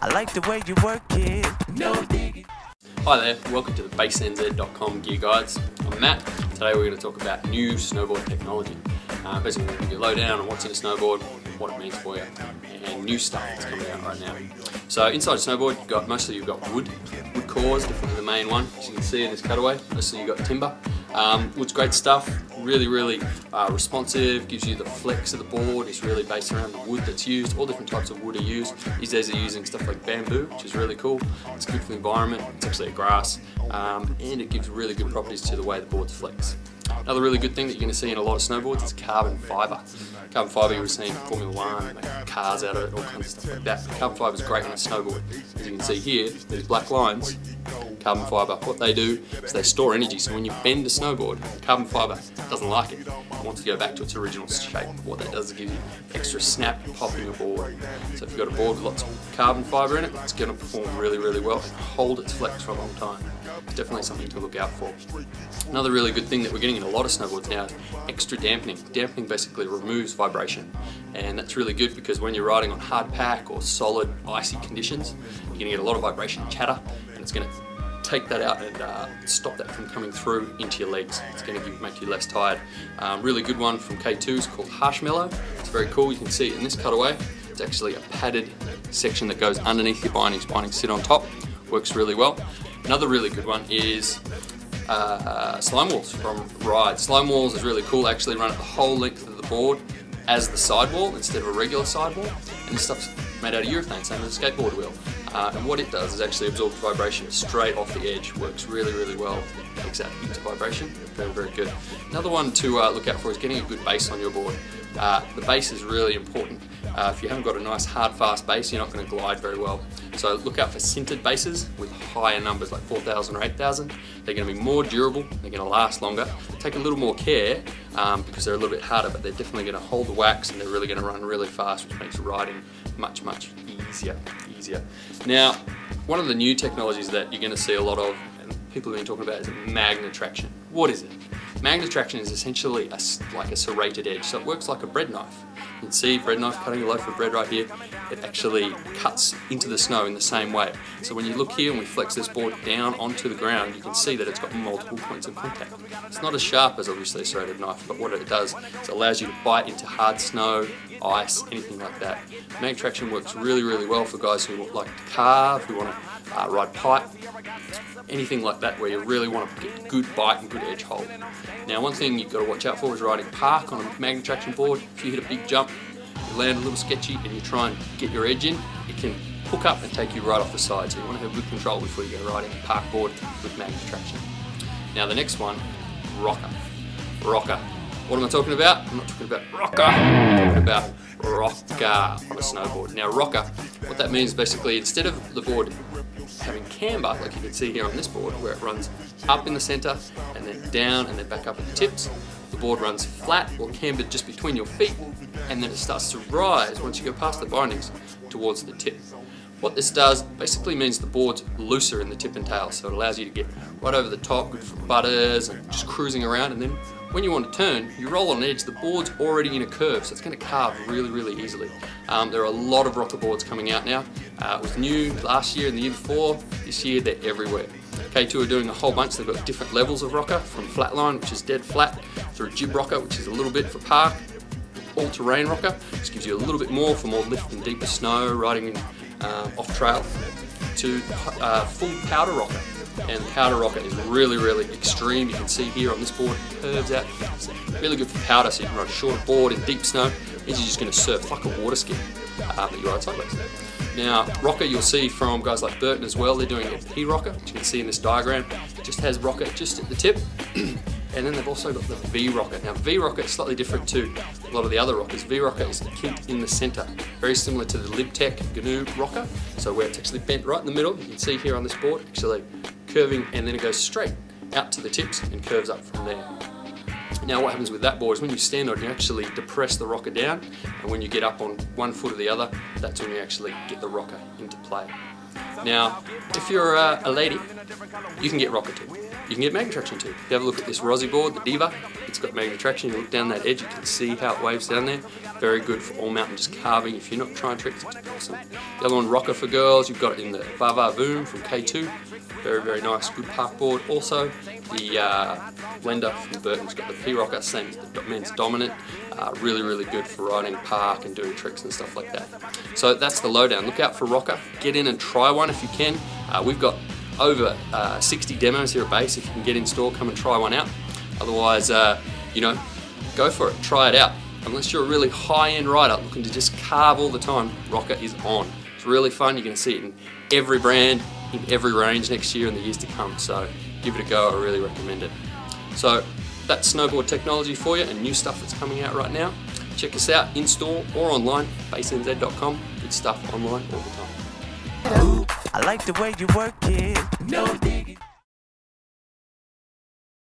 I like the way you work it. No digging. Hi there, welcome to the basenz.com Gear Guides. I'm Matt. Today we're going to talk about new snowboard technology. Basically, we're going to give you a lowdown on what's in a snowboard, what it means for you, and new stuff that's coming out right now. So inside a snowboard, mostly you've got wood cores, different than the main one. As you can see in this cutaway, mostly you've got timber. Wood's great stuff, really responsive, gives you the flex of the board. It's really based around the wood that's used. All different types of wood are used. These days they're using stuff like bamboo, which is really cool. It's good for the environment, it's actually a grass, and it gives really good properties to the way the boards flex. Another really good thing that you're going to see in a lot of snowboards is carbon fibre. Carbon fibre you would see in Formula 1, make cars out of it, all kinds of stuff like that. Carbon fibre is great on a snowboard. As you can see here, these black lines, carbon fibre, what they do is they store energy. So when you bend a snowboard, carbon fibre doesn't like it. It wants to go back to its original shape. What that does is give you extra snap and pop in your board. So if you've got a board with lots of carbon fibre in it, it's going to perform really well and hold its flex for a long time. It's definitely something to look out for. Another really good thing that we're getting in a lot of snowboards now is extra dampening. Dampening basically removes vibration, and that's really good because when you're riding on hard pack or solid icy conditions, you're going to get a lot of vibration and chatter, and it's going to take that out and stop that from coming through into your legs. It's going to make you less tired. Really good one from K2 is called Harshmallow. It's very cool. You can see it in this cutaway. It's actually a padded section that goes underneath your bindings. Bindings sit on top. Works really well. Another really good one is slime walls from Ride. Slime walls is really cool. They actually run it the whole length of the board as the sidewall instead of a regular sidewall. And this stuff's made out of urethane, same as a skateboard wheel. And what it does is actually absorb vibration straight off the edge. Works really well. Takes out into vibration. Very good. Another one to look out for is getting a good base on your board. The base is really important. If you haven't got a nice hard fast base, you're not going to glide very well. So look out for sintered bases with higher numbers like 4,000 or 8,000. They're going to be more durable, they're going to last longer. Take a little more care because they're a little bit harder, but they're definitely going to hold the wax and they're really going to run really fast, which makes riding much easier. Now, one of the new technologies that you're going to see a lot of and people have been talking about is magnet traction. What is it? Magnet traction is essentially like a serrated edge, so it works like a bread knife. You can see bread knife cutting a loaf of bread right here. It actually cuts into the snow in the same way. So when you look here and we flex this board down onto the ground, you can see that it's got multiple points of contact. It's not as sharp as obviously a serrated knife, but what it does is it allows you to bite into hard snow, ice, anything like that. Magnet traction works really well for guys who like to carve, who want to ride pipe, anything like that where you really want to get good bite and good edge hold. Now one thing you've got to watch out for is riding park on a magnet traction board. If you hit a big jump, you land a little sketchy and you try and get your edge in, it can hook up and take you right off the side. So you want to have good control before you go riding a park board with magnet traction. Now the next one, rocker. What am I talking about? I'm not talking about rocker, I'm talking about rocker on a snowboard. Now rocker, what that means basically, instead of the board having camber, like you can see here on this board, where it runs up in the center and then down and then back up at the tips, the board runs flat or cambered just between your feet, and then it starts to rise once you go past the bindings towards the tip. What this does basically means the board's looser in the tip and tail, so it allows you to get right over the top, good for butters and just cruising around, and then when you want to turn, you roll on edge, the board's already in a curve, so it's going to carve really easily. There are a lot of rocker boards coming out now. It was new last year and the year before. This year they're everywhere. K2 are doing a whole bunch. They've got different levels of rocker, from flatline, which is dead flat, through jib rocker, which is a little bit for park, all-terrain rocker, which gives you a little bit more for more lift and deeper snow, riding off trail, to full powder rocker. And the powder rocker is really extreme. You can see here on this board, it curves out. It's really good for powder, so you can ride a shorter board in deep snow. You're just going to surf like a water ski that you ride sideways. Now, rocker you'll see from guys like Burton as well. They're doing a P rocker, which you can see in this diagram. It just has rocker just at the tip. And then they've also got the V rocker. Now V rocker is slightly different to a lot of the other rockers. V rocker is kinked in the center, very similar to the Libtech GNU rocker. So where it's actually bent right in the middle, you can see here on this board, actually curving, and then it goes straight out to the tips and curves up from there. Now what happens with that board is when you stand on it, you actually depress the rocker down, and when you get up on one foot or the other, that's when you actually get the rocker into play. Now, if you're a lady, you can get rocker too. You can get magnet traction too. If you have a look at this Rossi board, the Diva, it's got magnet traction. You look down that edge, you can see how it waves down there. Very good for all mountain just carving. If you're not trying tricks, it's awesome. The other one, rocker for girls, you've got it in the Bava Boom from K2. Very, very nice, good park board. Also, the blender from Burton's got the P-Rocker, same as the men's dominant. Really, really good for riding park and doing tricks and stuff like that. So that's the lowdown. Look out for rocker. Get in and try one if you can. We've got over 60 demos here at Base. If you can get in store, come and try one out. Otherwise, you know, go for it. Try it out. Unless you're a really high-end rider looking to just carve all the time, rocker is on. It's really fun. You're going to see it in every brand, in every range next year and the years to come. So give it a go. I really recommend it. So that's snowboard technology for you and new stuff that's coming out right now. Check us out in store or online, basenz.com. Good stuff online all the time. I like the way you work it. No